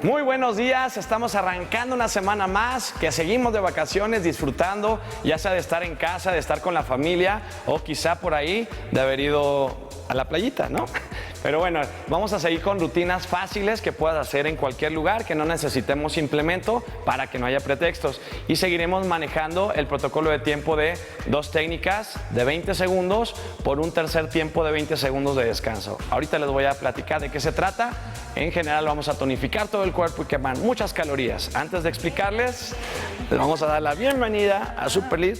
Muy buenos días, estamos arrancando una semana más, que seguimos de vacaciones disfrutando, ya sea de estar en casa, de estar con la familia o quizá por ahí de haber ido a la playita, ¿no? Pero bueno, vamos a seguir con rutinas fáciles que puedas hacer en cualquier lugar, que no necesitemos implemento para que no haya pretextos. Y seguiremos manejando el protocolo de tiempo de 2 técnicas de 20 segundos por un tercer tiempo de 20 segundos de descanso. Ahorita les voy a platicar de qué se trata. En general vamos a tonificar todo el cuerpo y quemar muchas calorías. Antes de explicarles, les vamos a dar la bienvenida a Superlead.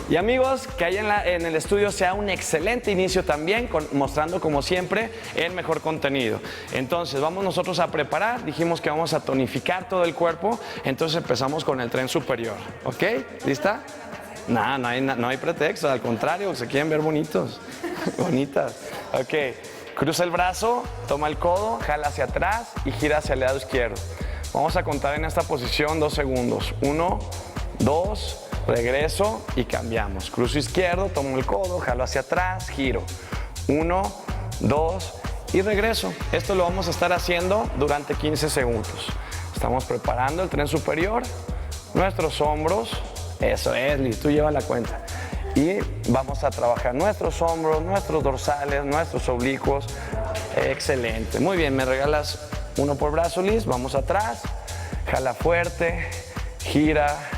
Y amigos, que ahí en el estudio sea un excelente inicio también, mostrando como siempre el mejor contenido. Entonces vamos nosotros a preparar, dijimos que vamos a tonificar todo el cuerpo, entonces empezamos con el tren superior, ¿ok? ¿Lista? No hay pretexto, al contrario, se quieren ver bonitos, bonitas. Ok, cruza el brazo, toma el codo, jala hacia atrás y gira hacia el lado izquierdo. Vamos a contar en esta posición 2 segundos, 1, 2, regreso y cambiamos. Cruzo izquierdo, tomo el codo, jalo hacia atrás, giro. 1, 2 y regreso. Esto lo vamos a estar haciendo durante 15 segundos. Estamos preparando el tren superior, nuestros hombros. Eso es, Liz, tú lleva la cuenta. Y vamos a trabajar nuestros hombros, nuestros dorsales, nuestros oblicuos. Excelente. Muy bien, me regalas uno por brazo, Liz. Vamos atrás, jala fuerte, gira.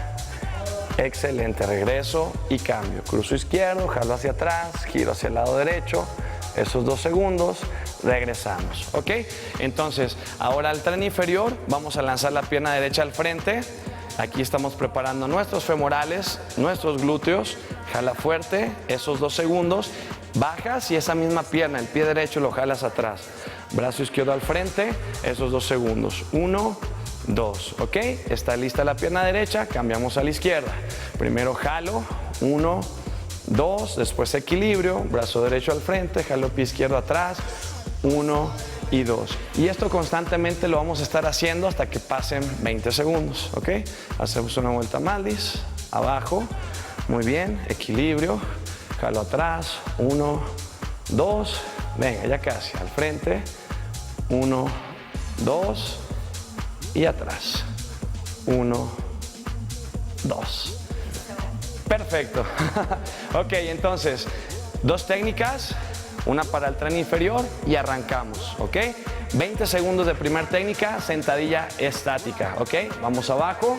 Excelente, regreso y cambio. Cruzo izquierdo, jalo hacia atrás, giro hacia el lado derecho. Esos 2 segundos, regresamos, ¿ok? Entonces, ahora al tren inferior, vamos a lanzar la pierna derecha al frente. Aquí estamos preparando nuestros femorales, nuestros glúteos. Jala fuerte, esos 2 segundos. Bajas y esa misma pierna, el pie derecho lo jalas atrás. Brazo izquierdo al frente, esos 2 segundos. 1, 2, ¿ok? Está lista la pierna derecha, cambiamos a la izquierda. Primero jalo, 1, 2, después equilibrio, brazo derecho al frente, jalo pie izquierdo atrás, 1 y 2. Y esto constantemente lo vamos a estar haciendo hasta que pasen 20 segundos, ¿ok? Hacemos una vuelta más, Liz, abajo, muy bien, equilibrio, jalo atrás, 1, 2, venga, ya casi, al frente, 1, 2, y atrás. 1, 2. Perfecto. Ok, entonces, 2 técnicas, una para el tren inferior y arrancamos, ¿ok? 20 segundos de primera técnica, sentadilla estática, ¿ok? Vamos abajo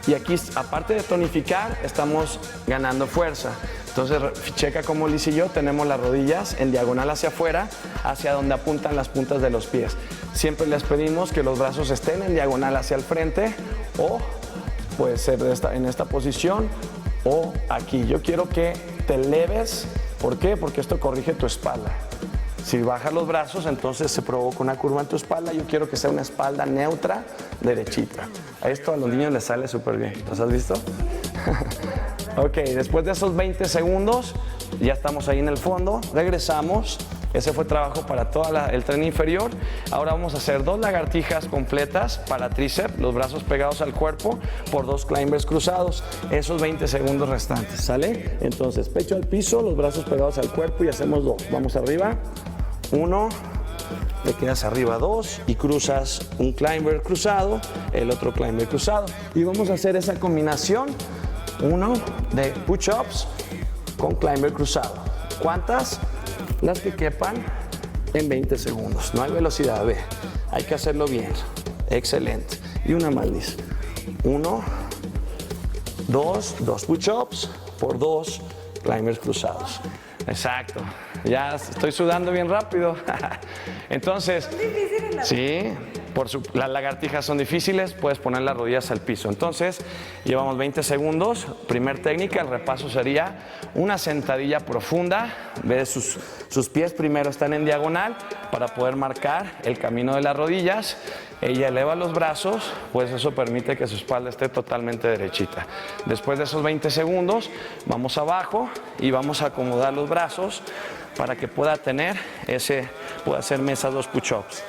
y aquí, aparte de tonificar, estamos ganando fuerza. Entonces, checa cómo Liz y yo tenemos las rodillas en diagonal hacia afuera, hacia donde apuntan las puntas de los pies. Siempre les pedimos que los brazos estén en diagonal hacia el frente o puede ser en esta posición o aquí. Yo quiero que te eleves. ¿Por qué? Porque esto corrige tu espalda. Si bajas los brazos, entonces se provoca una curva en tu espalda. Yo quiero que sea una espalda neutra, derechita. A esto a los niños les sale súper bien. ¿Los has visto? Ok, después de esos 20 segundos, ya estamos ahí en el fondo, regresamos. Ese fue trabajo para todo el tren inferior. Ahora vamos a hacer 2 lagartijas completas para tríceps, los brazos pegados al cuerpo, por 2 climbers cruzados. Esos 20 segundos restantes, ¿sale? Entonces, pecho al piso, los brazos pegados al cuerpo y hacemos 2. Vamos arriba, 1, te quedas arriba 2 y cruzas un climber cruzado, el otro climber cruzado. Y vamos a hacer esa combinación. 1 de push-ups con climber cruzado. ¿Cuántas? Las que quepan en 20 segundos. No hay velocidad, ve. Hay que hacerlo bien. Excelente. Y una más, Liz. 1, 2 push-ups por 2 climbers cruzados. Exacto. Ya estoy sudando bien rápido. Entonces, sí, las lagartijas son difíciles, puedes poner las rodillas al piso. Entonces, llevamos 20 segundos. Primer técnica, el repaso sería una sentadilla profunda. Ve, sus pies primero están en diagonal para poder marcar el camino de las rodillas. Ella eleva los brazos, pues eso permite que su espalda esté totalmente derechita. Después de esos 20 segundos, vamos abajo y vamos a acomodar los brazos para que pueda hacerme esas 2 push-ups.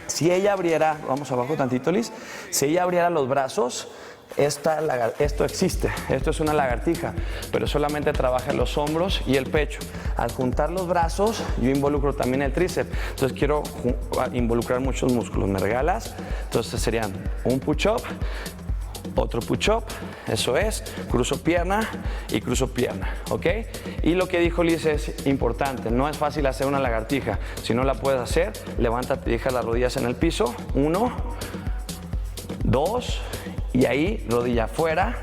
Si ella abriera, vamos abajo tantito, Liz, si ella abriera los brazos, esto existe, esto es una lagartija, pero solamente trabaja los hombros y el pecho. Al juntar los brazos, yo involucro también el tríceps, entonces quiero involucrar muchos músculos. ¿Me regalas? Entonces serían un push-up, otro push-up, eso es, cruzo pierna y cruzo pierna, ¿ok? Y lo que dijo Liz es importante, no es fácil hacer una lagartija. Si no la puedes hacer, levántate y deja las rodillas en el piso, 1, 2, y ahí rodilla afuera,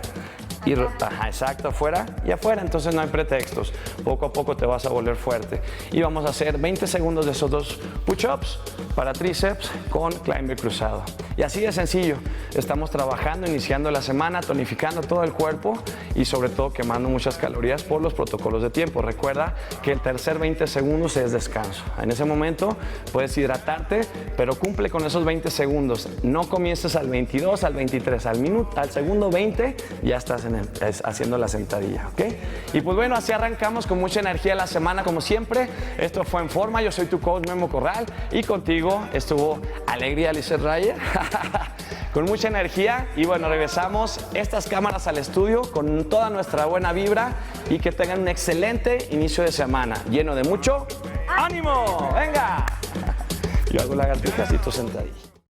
y exacto, afuera y afuera, entonces no hay pretextos. Poco a poco te vas a volver fuerte. Y vamos a hacer 20 segundos de esos 2 push-ups para tríceps con climber cruzado. Y así de sencillo, estamos trabajando, iniciando la semana, tonificando todo el cuerpo y sobre todo quemando muchas calorías por los protocolos de tiempo. Recuerda que el tercer 20 segundos es descanso. En ese momento puedes hidratarte, pero cumple con esos 20 segundos. No comiences al 22, al 23, al segundo 20 ya estás haciendo la sentadilla, ¿ok? Y pues bueno, así arrancamos con mucha energía la semana como siempre. Esto fue En Forma, yo soy tu coach Memo Corral y contigo estuvo Alegría Lizeth Rayer con mucha energía. Y bueno, regresamos estas cámaras al estudio con toda nuestra buena vibra y que tengan un excelente inicio de semana lleno de mucho ánimo. ¡Venga! Yo hago lagartijas y tú sentadillas.